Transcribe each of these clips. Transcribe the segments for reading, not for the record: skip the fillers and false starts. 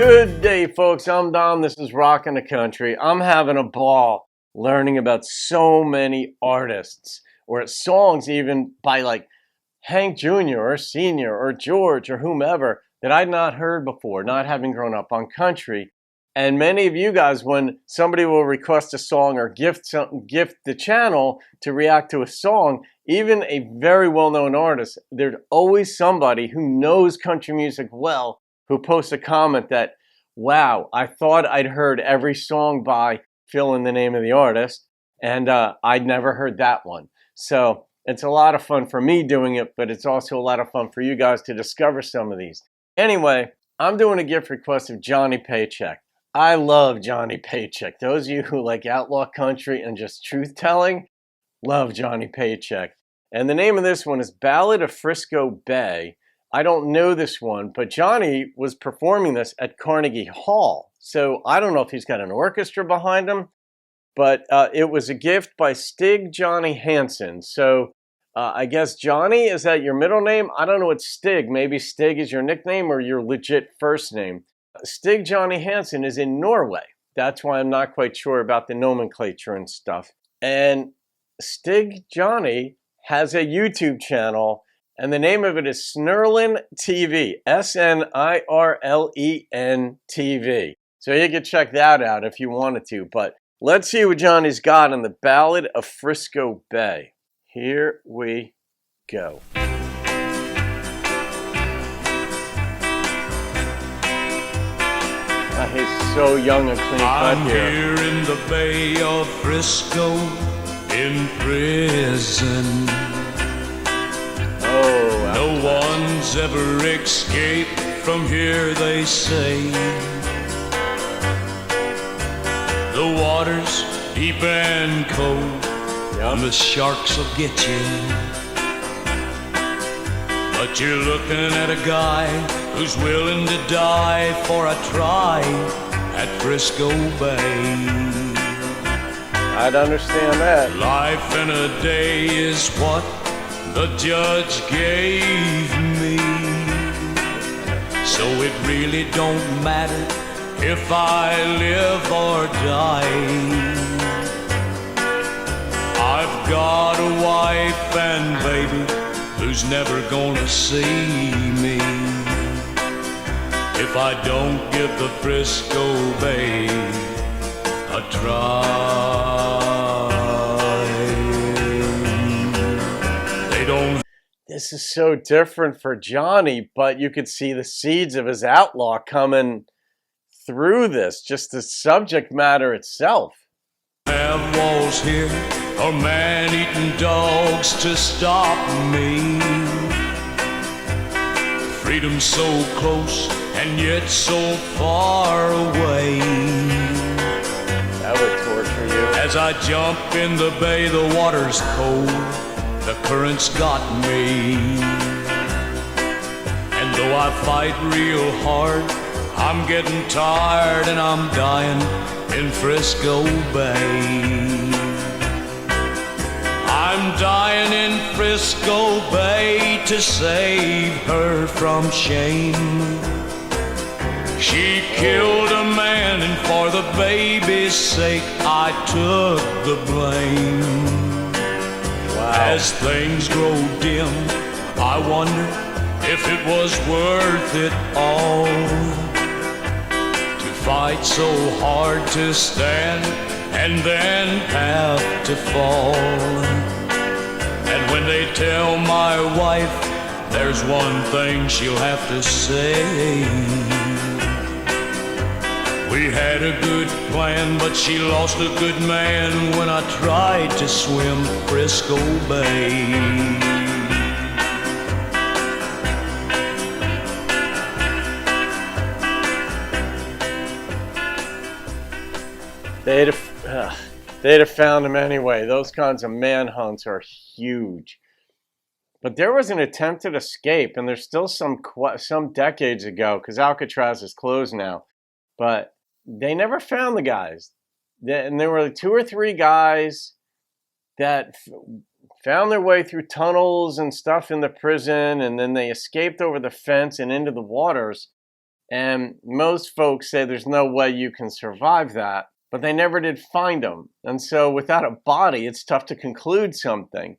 Good day, folks. I'm Dom. This is Rockin' the Country. I'm having a ball learning about so many artists or songs even by like Hank Jr. or Sr. or George or whomever that I'd not heard before, not having grown up on country. And many of you guys, when somebody will request a song or gift the channel to react to a song, even a very well-known artist, there's always somebody who knows country music well who posts a comment that, wow, I thought I'd heard every song by fill in the name of the artist, and I'd never heard that one. So it's a lot of fun for me doing it, but it's also a lot of fun for you guys to discover some of these. Anyway, I'm doing a gift request of Johnny Paycheck. I love Johnny Paycheck. Those of you who like outlaw country and just truth-telling, love Johnny Paycheck. And the name of this one is Ballad of Frisco Bay. I don't know this one, but Johnny was performing this at Carnegie Hall. So I don't know if he's got an orchestra behind him, but it was a gift by Stig Johnny Hansen. So I guess Johnny, is that your middle name? I don't know what Stig. Maybe Stig is your nickname or your legit first name. Stig Johnny Hansen is in Norway. That's why I'm not quite sure about the nomenclature and stuff. And Stig Johnny has a YouTube channel, and the name of it is Snurlen TV, S-N-I-R-L-E-N TV. So you can check that out if you wanted to. But let's see what Johnny's got on the Ballad of Frisco Bay. Here we go. He's so young and clean cut here. I'm here in the Bay of Frisco, in prison. No one's ever escaped from here, they say. The water's deep and cold, and the sharks will get you. But you're looking at a guy who's willing to die for a try at Frisco Bay. I'd understand that. Life in a day is what the judge gave me, so it really don't matter if I live or die. I've got a wife and baby who's never gonna see me if I don't give the Frisco Bay a try. This is so different for Johnny, but you could see the seeds of his outlaw coming through this, just the subject matter itself. Have walls here or man-eating dogs to stop me. Freedom's so close and yet so far away. That would torture you. As I jump in the bay, the water's cold, the current's got me. And though I fight real hard, I'm getting tired and I'm dying in Frisco Bay. I'm dying in Frisco Bay to save her from shame. She killed a man and for the baby's sake I took the blame. As things grow dim, I wonder if it was worth it all to fight so hard to stand and then have to fall. And when they tell my wife, there's one thing she'll have to say. We had a good plan, but she lost a good man when I tried to swim Frisco Bay. They'd have found him anyway. Those kinds of manhunts are huge. But there was an attempted escape, and there's still some decades ago, because Alcatraz is closed now. But they never found the guys. And there were 2 or 3 guys that found their way through tunnels and stuff in the prison, and then they escaped over the fence and into the waters. And most folks say there's no way you can survive that, but they never did find them. And so without a body, it's tough to conclude something.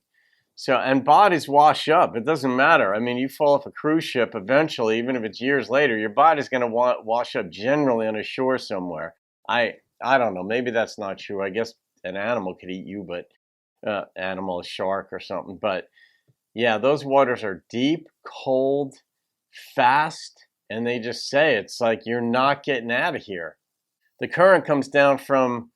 So, and bodies wash up. It doesn't matter. I mean, you fall off a cruise ship eventually, even if it's years later, your body's going to wash up generally on a shore somewhere. I don't know. Maybe that's not true. I guess an animal could eat you, but animal, a shark or something. But yeah, those waters are deep, cold, fast, and they just say it's like you're not getting out of here. The current comes down from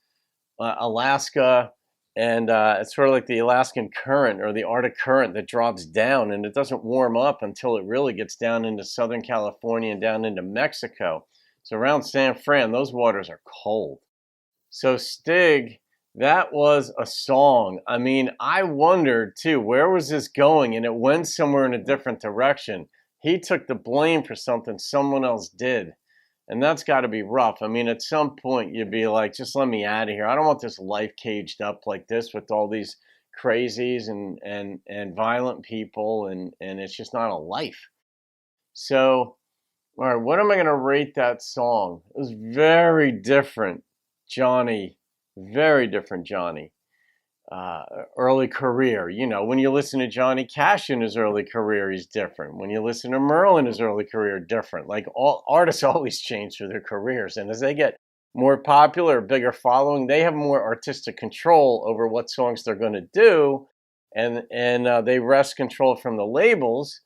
Alaska, and it's sort of like the Alaskan current or the Arctic current that drops down, and it doesn't warm up until it really gets down into Southern California and down into Mexico. So around San Fran, those waters are cold. So Stig, that was a song. I mean, I wondered too, where was this going? And it went somewhere in a different direction. He took the blame for something someone else did. And that's got to be rough. I mean, at some point you'd be like, just let me out of here. I don't want this life caged up like this with all these crazies and violent people, and it's just not a life. So, all right, what am I going to rate that song? It was very different, Johnny. Very different, Johnny. Early career. You know, when you listen to Johnny Cash in his early career, he's different. When you listen to Merle in his early career, different. Like, all artists always change through their careers. And as they get more popular, bigger following, they have more artistic control over what songs they're going to do. And they wrest control from the labels,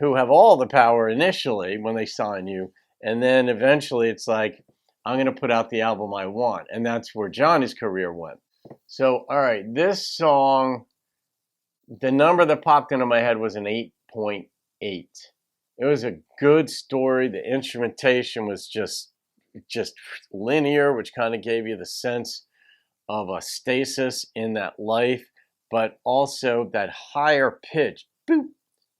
who have all the power initially when they sign you. And then eventually it's like, I'm going to put out the album I want. And that's where Johnny's career went. So, all right, this song, the number that popped into my head was an 8.8. It was a good story. The instrumentation was just linear, which kind of gave you the sense of a stasis in that life, but also that higher pitch, boop,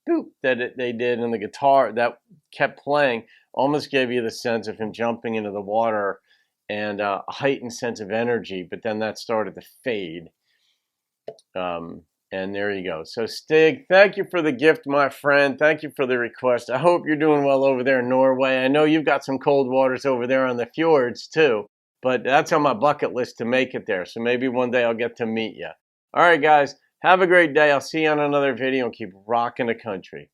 boop, that they did in the guitar that kept playing almost gave you the sense of him jumping into the water and a heightened sense of energy, but then that started to fade. And there you go. So Stig, thank you for the gift, my friend. Thank you for the request. I hope you're doing well over there in Norway. I know you've got some cold waters over there on the fjords too, but that's on my bucket list to make it there. So maybe one day I'll get to meet you. All right, guys, have a great day. I'll see you on another video and keep rocking the country.